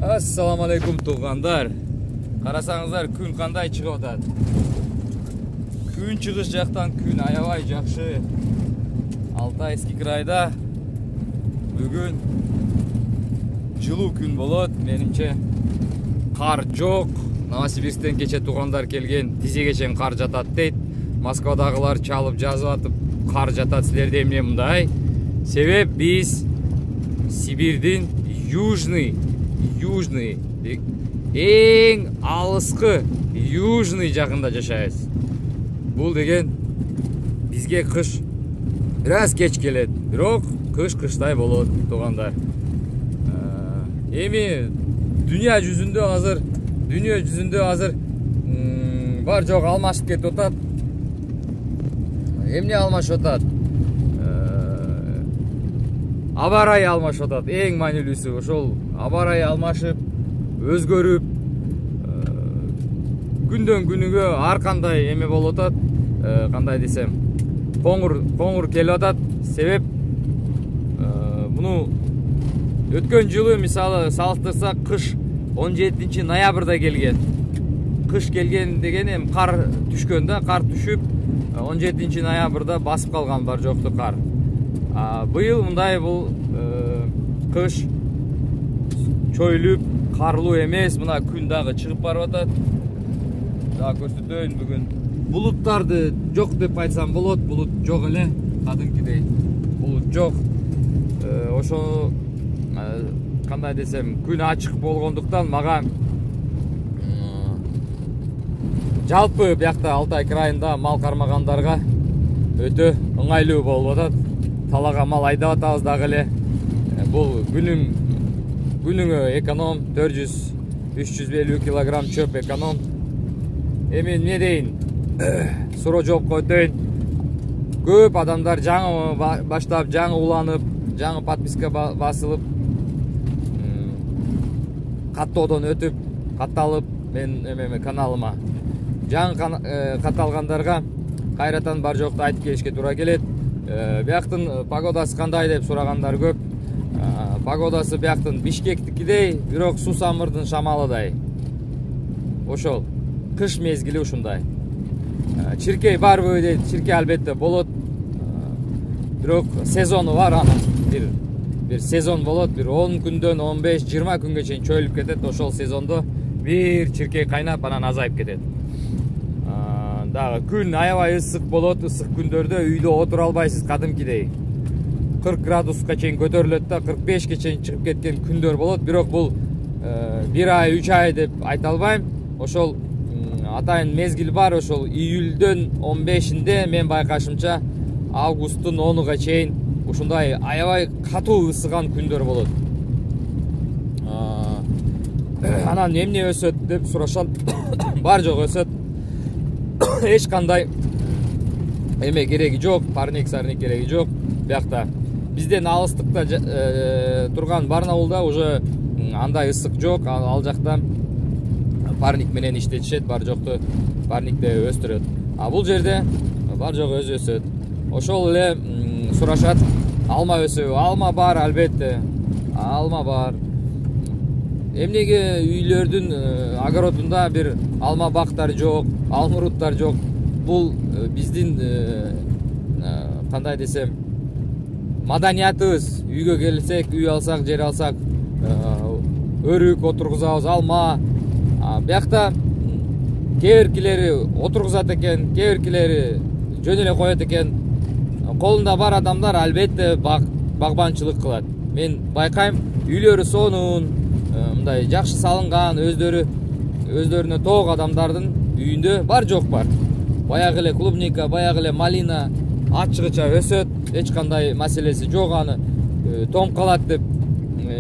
Assalamu alaikum tug'anlar. Qarasаңыздар, күн qanday chiqib atadi. Күн chiqish jaqdan күн аябай жақсы. Алтайский крайда бүгін жылуу күн болот. Менимче қар жоқ. Новосибирсктен кече тug'андар келген, тизегечен қар жатат дейт. Москвадагылар чалып жазып атып, қар жатат силерде эмне мындай? Себеп биз Сибирдин южный эң алыскы южный жагында жашайбыз. Бул деген бизге кыш бираз кеч келет, бирок кыш кыштай болот туугандар. Эми дүнүйө жүзүндө азыр бар жок алмашып кетип атат. Эмне алмашып атат? Аба ырайы алмашып атат. Эң маанилүүсү ошол аба ырайы алмашып, өзгөрүп, күндөн күнүгө ар кандай эме болуп атат. Кандай десем, коңур келип атат. Себеп муну өткөн жылы мисалы салыштырсак, кыш 17 ноябрда келген. Кыш келген деген эми кар түшкөн да, кар түшүп 17 ноябрда басып калган бар жокту кар. Быйыл мындай бул кыш чойлуп, карлуу эмес, мына күн дагы чыгып барып атат. Дагы көрсөтөйүн бүгүн. Булуттарды жок деп айтсам болот, булут жок эле, кадимкидей. Булут жок. Ошо кандай десем, күн ачык болгондуктан мага жалпы биякта Алтай крайында мал кармагандарга өтө ыңгайлуу болуп атат. Талага мал айдап атабыз дагы эле. Бул күнүңө эконом 400-350 килограмм чөп эконом. Эми эмне дейин? Суроо жоопко өтөйүн. Көп адамдар жаңы баштап, жаңы уланып, жаңы подписка басылып, каттоодон өтүп, катталып мен каналыма. Жаңы катталгандарга кайратан бар жокту айтып келишке туура келет. Бияктын погодасы кандай деп сурагандар көп. Погодасы бияктын Бишкектикидей, бирок Сусамырдын шамалыдай. Ошол кыш мезгили ушундай. Чиркей барбы дейт, чиркей албетте болот. Бирок сезону бар анын. Бир сезон болот, бир 10 күндөн 15-20 күнгө чейин чөйлүп кетет. Ошол сезондо бир чиркей кайнап, анан азайып кетет. Дагы күн аябай ысык болот, ысык күндөрдө үйдө отура албайсыз кадимкидей. 40 градуска чейин көтөрүлөт да, 45ке чейин чыгып кеткен күндөр болот. Бирок бул 1 ай, 3 ай деп айта албайм. Ошол атайын мезгил бар, ошол июльдөн 15-инде мен байкашымча августтун 10-уга чейин ушундай аябай катуу ысыган күндөр болот. Анан эмне өсөт деп сурашат. Бар жок өсөт. Эч кандай эме кереги жок, парник кереги жок. Биякта бизден алыстыкта турган Барнаулда уже андай ысык жок. Ал жакта парник менен иштетишет, бар жокту парникте өстүрөт. Бул жерде бар жок өзү өсөт. Ошол эле сурашат, алма өсөбү? Алма бар, албетте. Алма бар. Эмнеге үйлөрдүн огородунда бир алма бактар жок, алмуруттар жок? Бул биздин кандай десем, маданиятыбыз. Үйгө келсек, үй алсак, жер алсак, өрүк отургузабыз, алма. Биякта кээбиркилери отургузат экен, кээбиркилери жөн эле коет экен. Колунда бар адамдар албетте багбанчылык кылат. Мен байкайм, үйлөрү сонун, мындай жакшы салынган, өздөрүнө тоок адамдардын үйүндө бар жок бар. Баягы эле клубника, баягы эле малина ачыгыча өсөт, эч кандай маселеси жок, аны тоңуп калат деп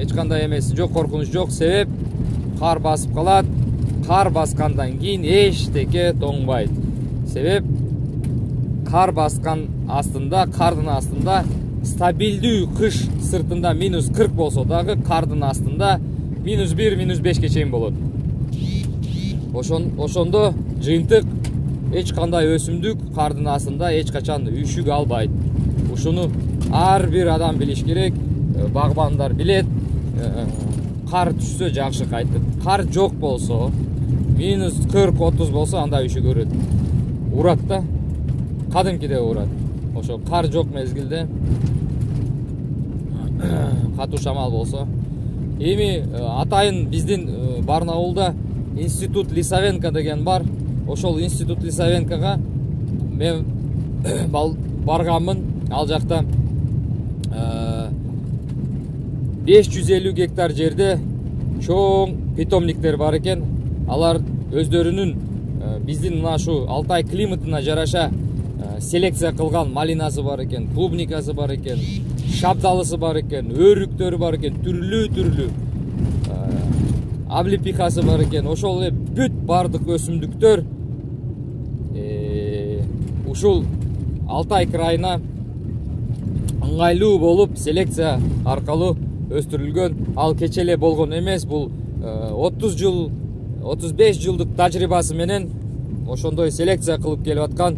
эч кандай эмеси жок, коркунуч жок. Себеп кар басып калат. Кар баскандан кийин эчтеке тоңбайт. Себеп кар баскан астында, кардын астында стабилдүү кыш сыртында -40 болсо дагы кардын астында -1, -5ке чейин болот. Ошондо жыйынтык эч кандай өсүмдүк кардын астында эч качан үйшүк албайт. Ушуну ар бир адам билиш керек, багбандар билет. кар түшсө жакшы кайтып, кар жок болсо, минус 40-30 болсо анда иши көрөт. Урат да, кадимкиде урат. Ошо кар жок мезгилде катуу шамал болсо. Эми атайын биздин Барнаулда институт Лисавенко деген бар. Ошол институт Лисавенкога мен барганмын. Ал жакта 550 гектар жерде чоң питомниктер бар экен. Алар өздөрүнүн биздин мына ушу Алтай климатына жараша селекция кылган малинасы бар экен, клубникасы бар экен, шабдалысы бар экен, өрүктөрү бар экен, түрлүү облепихасы бар экен. Ошол эле бүт бардык өсүмдүктөр ушул Алтай крайына ыңгайлуу болуп селекция аркылуу өстүрүлгөн. Ал кече эле болгон эмес, бул 30 жыл 35 жылдык тажрыйбасы менен ошондой селекция кылып келип аткан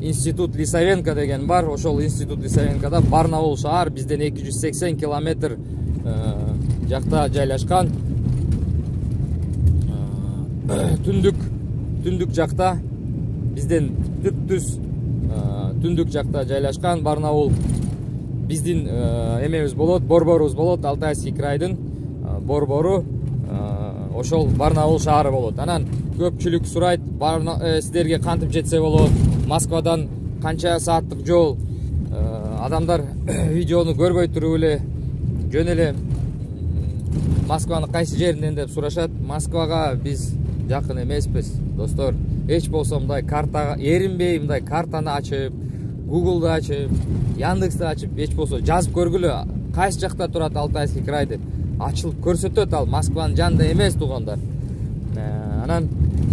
институт Лисавенко деген бар. Ошол институт Лисавенкода Барнаул шаар бизден 280 километр жакта жайлашкан. Түндүк жакта бизден түп-түз түндүк жакта жайлашкан Барнаул биздин эмебиз болот, борборубуз болот. Алтайский крайдын борбору ошол Барнаул шаары болот. Анан көпчүлүк сурайт, сиздерге кантип жетсе болот, Москвадан канча сааттык жол. Адамдар видеону көрбөй туруп эле жөн эле Москванын кайсы жеринен деп сурашат. Москвага биз жакын эмеспиз, достор. Эч болсо мындай картага эринбей, мындай картаны ачып, Google'ду ачып, Яндексти ачып, эч болсо жазып көргүлө, кайсы жакта турат Алтайский край деп ачылып көрсөтөт. Ал Москванын жанында эмес, туугандар. Анан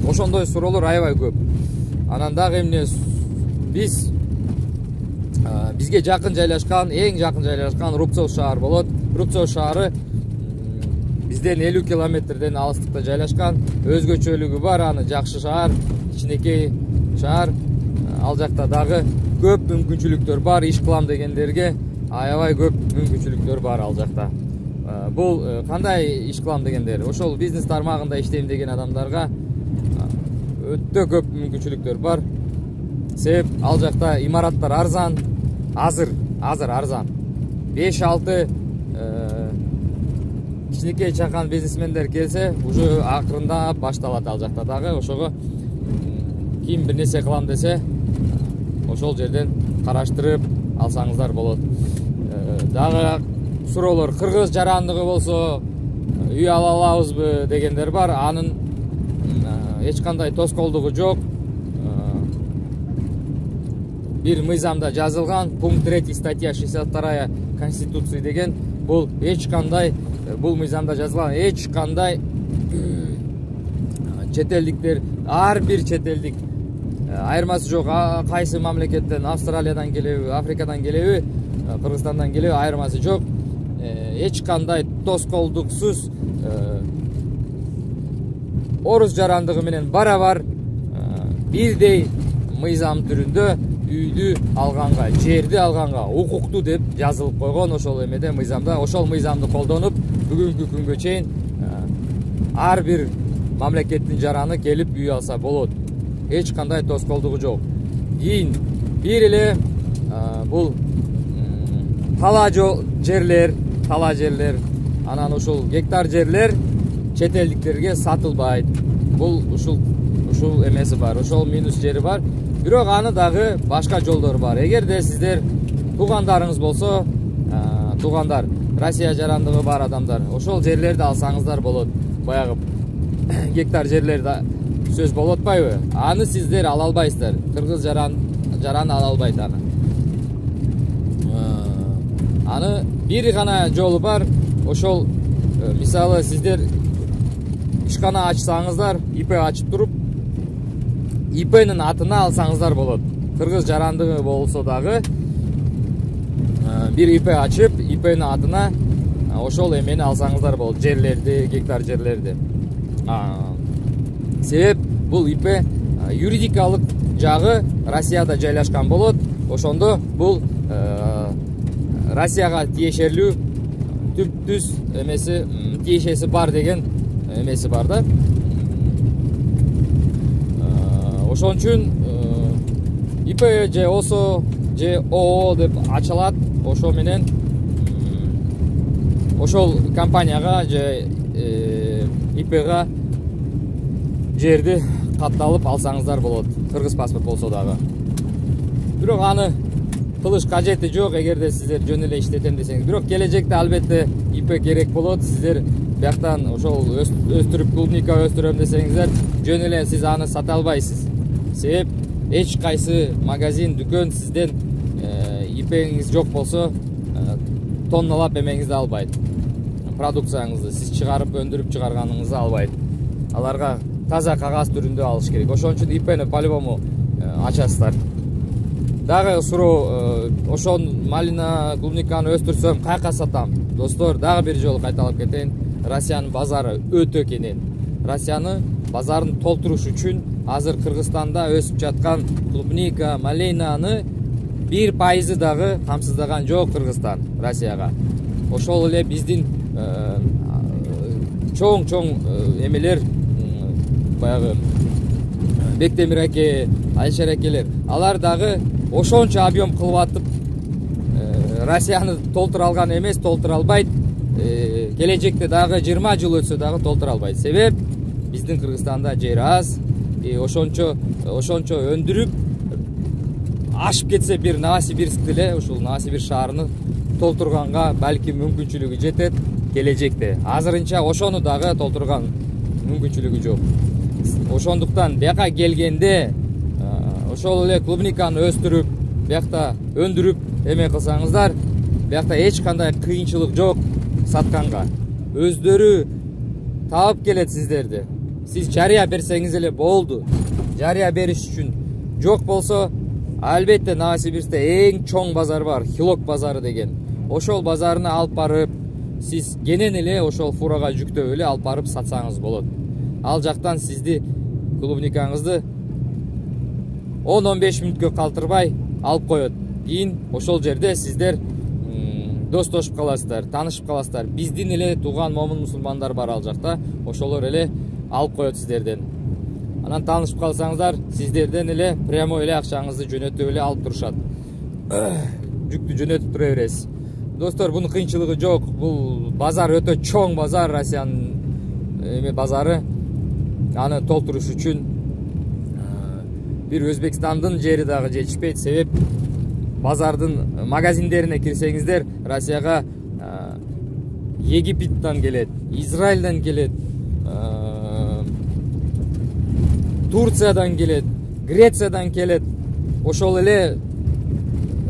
ошондой суроолор аябай көп. Анан дагы эмне, бизге жакын жайлашкан, эң жакын жайлашкан Рубцов шаар болот. Рубцов шаары бизден 50 километрден алыстыкта жайлашкан. Өзгөчөлүгү бар, аны жакшы шаар, кичинекей шаар. Ал жакта дагы көп мүмкүнчүлүктөр бар, иш кылам дегендерге аябай көп мүмкүнчүлүктөр бар ал жакта. Бул кандай иш кылам дегендер? Ошол бизнес тармагында иштейм деген адамдарга өтө көп мүмкүнчүлүктөр бар. Себеп ал жакта имараттар арзан, азыр арзан. 5-6 кичинекей чакан бизнесмендер келсе, уже акырында башталат ал жакта дагы. Ошого ким бир нерсе кылам десе, ошол жерден караштырып алсаңыздар болот. Дагы суроолор, кыргыз жарандыгы болсо үй ала алабызбы дегендер бар. Анын эч кандай тоскоолдугу жок. Бир мыйзамда жазылган, пункт 3 статья 62 Конституции деген, бул эч кандай, бул мыйзамда жазылган эч кандай четелдиктер, ар бир четелдик айырмасы жок. Кайсы мамлекеттен, Австралиядан келеби, Африкадан келеби, Кыргызстандан келеби, айырмасы жок. Эч кандай тоскоолдуксуз орус жарандыгы менен барабар бирдей мыйзам түрүндө үйдү алганга, жерди алганга укуктуу деп жазылып койгон. Ошол эмеде мыйзамда, ошол мыйзамды колдонуп бүгүнкү күнгө чейин ар бир мамлекеттин жараны келип үй алса болот. Эч кандай тоскоолдугу жок. Кийин бир эле бул тала жерлер, анан ушул гектар жерлер чет элдиктерге сатылбайт. Бул ушул эмеси бар, ошол минус жери бар. Бирок аны дагы башка жолдор бар. Эгерде сиздер туугандарыңыз болсо, туугандар, Россия жарандыгы бар адамдар, ошол жерлерди алсаңыздар болот. Баягы гектар жерлерди сөз болуп атпайбы? Аны сиздер ала албайсыздар. Кыргыз жараны ала албайт аны. Аны бир гана жолу бар. Ошол мисалы сиздер ишкана ачсаңыздар, ИП ачып туруп, ИПнин атына алсаңыздар болот. Кыргыз жарандыгы болсо дагы бир ИП ачып, ИПнин атына ошол эмени алсаңыздар болот. Жерлерди, гектар жерлерди. Себеп бул ИП юридикалык жагы Россияда жайлашкан болот. Ошондо бул Россияга тиешелүү түп түз эмеси тиешеси бар деген эмеси бар да. Ошон үчүн ИП же ОСО же ООО деп ачылат. Ошо менен ошол компанияга же ИПга жерди катталып алсаңыздар болот. Кыргыз паспорт болсо дагы. Бирок аны кылыш кажети жок эгерде сиздер жөн эле иштетем десеңиз. Бирок келечекте албетте ИП керек болот. Сиздер бияктан ошол өстүрүп клубника өстүрөм десеңиздер, жөн эле сиз аны сата албайсыз. Себеп эч кайсы магазин, дүкөн сизден ИПңиз жок болсо тонналап эмеңизди албайт. Продукцияңызды сиз чыгарып өндүрүп чыгарганыңызды албайт. Аларга таза кагаз түрүндө алыш керек. Ошон үчүн ИПни по-любому ачасыздар. Дагы суроо, ошон малина, клубниканы өстүрсөм кайка сатам? Достор, дагы бир жолу кайталап кетейин. Россиянын базары өтө кенен. Россияны базарын толтуруш үчүн азыр Кыргызстанда өсүп жаткан клубника, малинаны 1% дагы камсыздаган жок Кыргызстан Россияга. Ошол эле биздин чоң эмелер, баягы Бектемир аке, Айшер акелер, алар дагы ошончо объем кылып атып Россияны толтура алган эмес, толтура албайт. Келечекте дагы 20 жыл өтсө дагы толтура албайт. Себеп биздин Кыргызстанда жер аз, ошончо өндүрүп ашып кетсе бир Новосибирск деле ушул Новосибирск шаарыны толтурганга балки мүмкүнчүлүгү жетет келечекте. Азырынча ошону дагы толтурган мүмкүнчүлүгү жок. Ошондуктан бияка келгенде ошол эле клубниканы өстүрүп, биякта өндүрүп эме кылсаңыздар, биякта эч кандай кыйынчылык жок сатканга. Өздөрү таап келет сиздерди. Сиз жарыя берсеңиз эле болду. Жарыя бериш үчүн жок болсо, албетте Новосибирскте эң чоң базар бар, Хилок базары деген. Ошол базарына алып барып, сиз кенен эле ошол фурага жүктөп эле алып барып сатсаңыз болот. Ал жактан сизди клубникаңызды 10-15 мүнөткө калтырбай алып коет. Кийин ошол жерде сиздер достошуп каласыздар, таанышып каласыздар. Биздин эле тууган момун мусулмандар бар ал жакта, ошолор эле алып коет сиздерден. Анан таанышып калсаңыздар, сиздерден эле прямой эле акчаңызды жөнөтүп эле алып турушат. Жүктү жөнөтүп тура бересиз. Достор, бунун кыйынчылыгы жок. Бул базар өтө чоң базар, Россиянын базары. Аны толтуруш үчүн бир Өзбекстандын жери дагы жетишпейт. Себеп базардын магазиндерине кирсеңиздер, Россияга Египеттен келет, Израилден келет, Турциядан келет, Грециядан келет. Ошол эле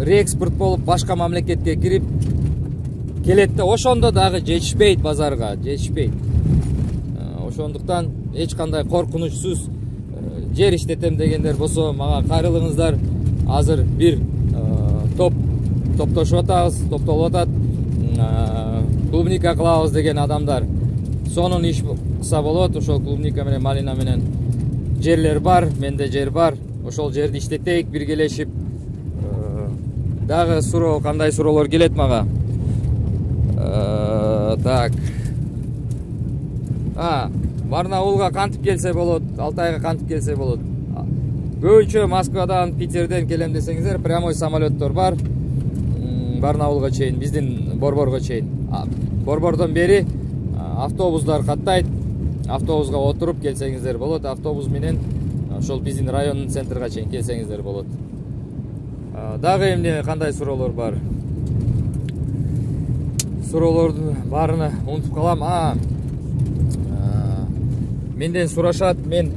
реэкспорт болуп башка мамлекетке кирип келет да, ошондо дагы жетишпейт базарга, жетишпейт. Ошондуктан эч кандай коркунучсуз жер иштетем дегендер болсо мага кайрылыңыздар. Азыр бир топтошуп атабыз, топтолуп атат. Клубника кылабыз деген адамдар сонун иш кылса болот. Ошол клубника менен малина менен жерлер бар, менде жер бар. Ошол жерди иштетейик биргелешип. Дагы суроо, кандай суроолор келет мага? Так. Барнаулга кантип келсе болот, Алтайга кантип келсе болот. Көбүнчө Москвадан, Питерден келем десеңиздер, прямой самолеттор бар. Барнаулга чейин, биздин Борборго чейин. Борбордон бери автобустар каттайт. Автобуска отуруп келсеңиздер болот. Автобус менен ошол биздин райондун центрга чейин келсеңиздер болот. Дагы эмне кандай суроолор бар? Суроолордун баарына унутуп калам. Менден сурашат, мен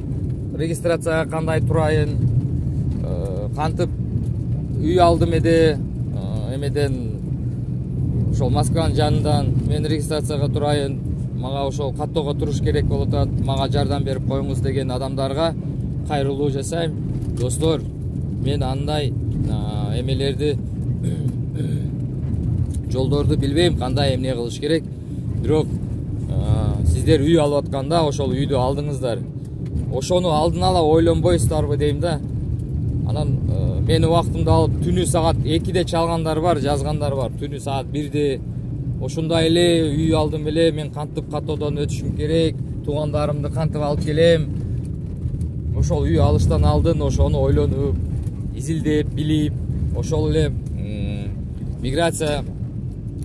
регистрацияга кандай турайын, кантип үй алдым эмеден, ошол Москванын жанынан мен регистрацияга турайын, мага ошол каттоого туруш керек болуп атат, мага жардам берип коюңуз деген адамдарга кайрылуу жасайм. Достор, мен андай эмелерди, жолдорду билбейм, кандай эмне кылыш керек. Бирок сиздер үй алып атканда ошол үйдү алдыңыздар. Ошону алдын ала ойлонбойсуздарбы дейм да. Анан менин убактымды алып түнү саат 2-де чалгандар бар, жазгандар бар. Түнү саат 1-де ошондой эле үй алдым эле мен кантип каттоодон өтүшүм керек, туугандарымды кантип алып келем. Ошол үй алыштан алдын ошону ойлонуп, изилдеп, билип, ошол эле миграция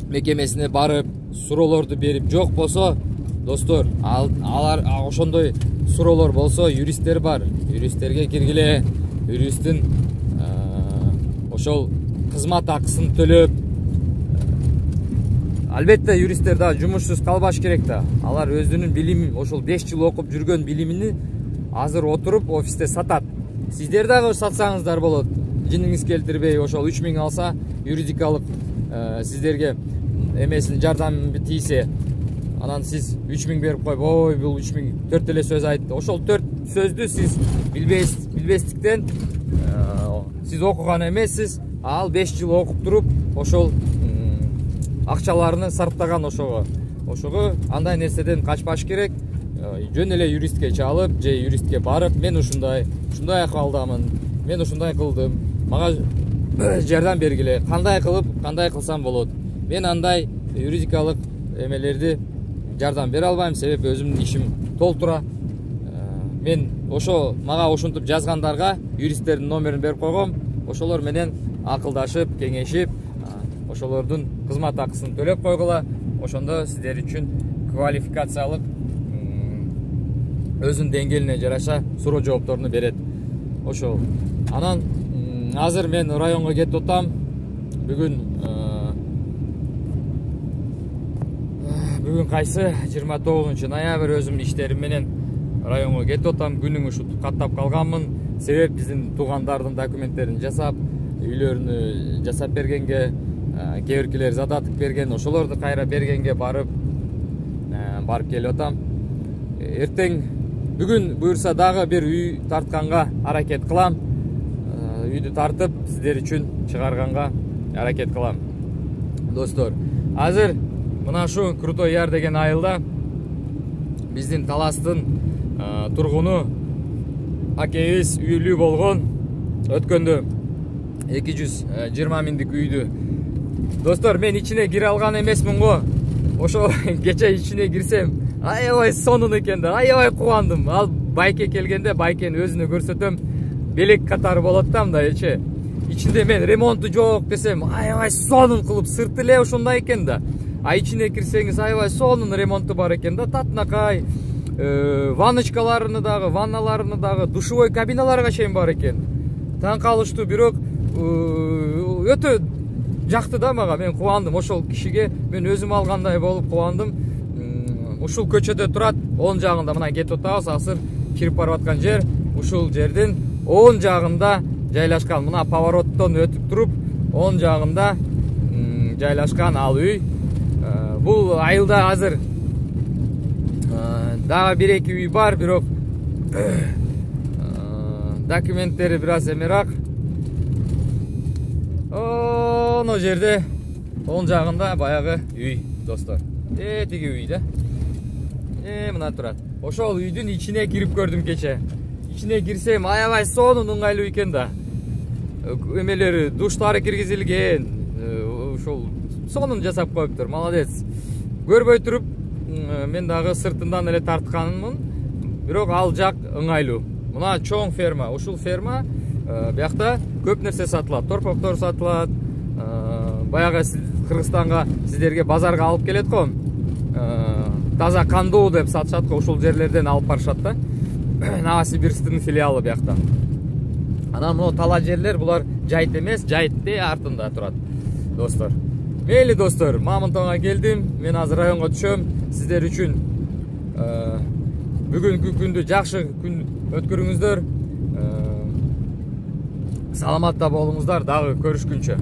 мекемесине барып, суроолорду берип, жок болсо, достор, алар ошондой суроолор болсо, юристтер бар. Юристтерге киргиле, юристтин ошол кызмат акысын төлөп, албетте юристтер да жумушсуз калбаш керек да. Алар өзүнүн билими, ошол 5 жыл окуп жүргөн билимини азыр отуруп офисте сатат. Сиздер дагы сатсаңыздар болот. Жиниңиз келтирбей, ошол 3000 алса, юридикалык сиздерге эмесин жардамы тийсе, анан сиз 3000 берип коюп, ой, бул 3000 4 эле сөз айтты. Ошол 4 сөздү сиз билбестиктен сиз окуган эмессиз, ал 5 жыл окуп туруп, ошол акчаларını сарптаган ошого. Ошого андай нерседен качпаш керек. Жөн эле юристке чалып, же юристке барып, мен ушундай акыбалдамын, мен ушундай кылдым, мага жардам бергиле, кандай кылсам болот. Мен андай юридикалык эмелерди жардам бере албайм, себеби өзүмдүн ишим толтура. Мен ошо мага ушинтип жазгандарга юристтердин номерин берип койгом. Ошолор менен акылдашып, кеңешип, ошолордун кызмат акысын төлөп койгула. Ошондо сиздер үчүн квалификациялык өзүнүн деңгээлине жараша суроо жоопторуну берет. Ошол. Анан азыр мен районго кетип атам. Бүгүн кайсы 29 ноябрь өзүмдүн иштерим менен районго кетип атам. Күнүң ушинтип каттап калганмын. Себеп биздин туугандардын документтерин жасап, үйлөрүнү жасап бергенге, кээ-биркилер задатык берген, ошолорду кайра бергенге барып келип атам. Эртең бүгүн буюрса дагы бир үй тартканга аракет кылам. Үйдү тартып сиздер үчүн чыгарганга аракет кылам. Достор, азыр мына шу Крутой Яр деген айылда биздин Таластын тургуну акебиз үйлүү болгон. Өткөндө 220 миңдик үйдү. Достор, мен ичине кире алган эмесмин го. Ошо кече ичине кирсем, аябай сонун экен да, аябай кубандым. Ал байке келгенде байкени өзүнө көрсөтөм, белек катары болот да мындайчы. Ичинде мен ремонту жок десем, аябай сонун кылып, сырты эле ошондой экен да. А ичине кирсеңиз аябай сонун ремонту бар экен да, татынакай. Ванночкаларыны дагы, ванналарыны дагы, душевой кабиналарга чейин бар экен. Таң калыштуу, бирок өтө жакты да мага, мен кубандым. Ошол кишиге мен өзүм алгандай болуп кубандым. Ушул көчөдө турат, оң жагында мына кетип атабыз, азыр кирип барып аткан жер, ушул жердин оң жагында жайлашкан. Мына повороттон өтүп туруп, оң жагында жайлашкан ал үй. Бул айылда азыр дагы бир-эки үй бар, бирок документтери бир аз эмерак. Оно жерде оң жагында баягы үй, достор. Тиги үй да. Мына турат. Ошол үйдүн ичине кирип көрдүм кече. Ичине кирсем, аябай сонун ыңгайлуу экен да. Эмелери, душтары киргизилген. Ошол сонун жасап коюптур, молодец. Көрбөй туруп, мен дагы сыртынан эле тартканмын, бирок ал жак ыңгайлуу. Мына чоң ферма, ушул ферма биякта көп нерсе сатылат, торпоктор сатылат. Баягы Кыргызстанга сиздерге базарга алып келет го. Таза кандуу деп сатышат го, ушул жерлерден алып барышат да. Новосибирсктин филиалы биякта. Анан могу тала жерлер, булар жайыт эмес, жайытты артында турат, достор. Мейли достор, Мамонтоңго келдим. Мен азыр районго түшөм. Сиздер үчүн бүгүнкү күндү жакшы күн өткөрүңүздөр. Саламатта болуңуздар, дагы көрүшкүнчө.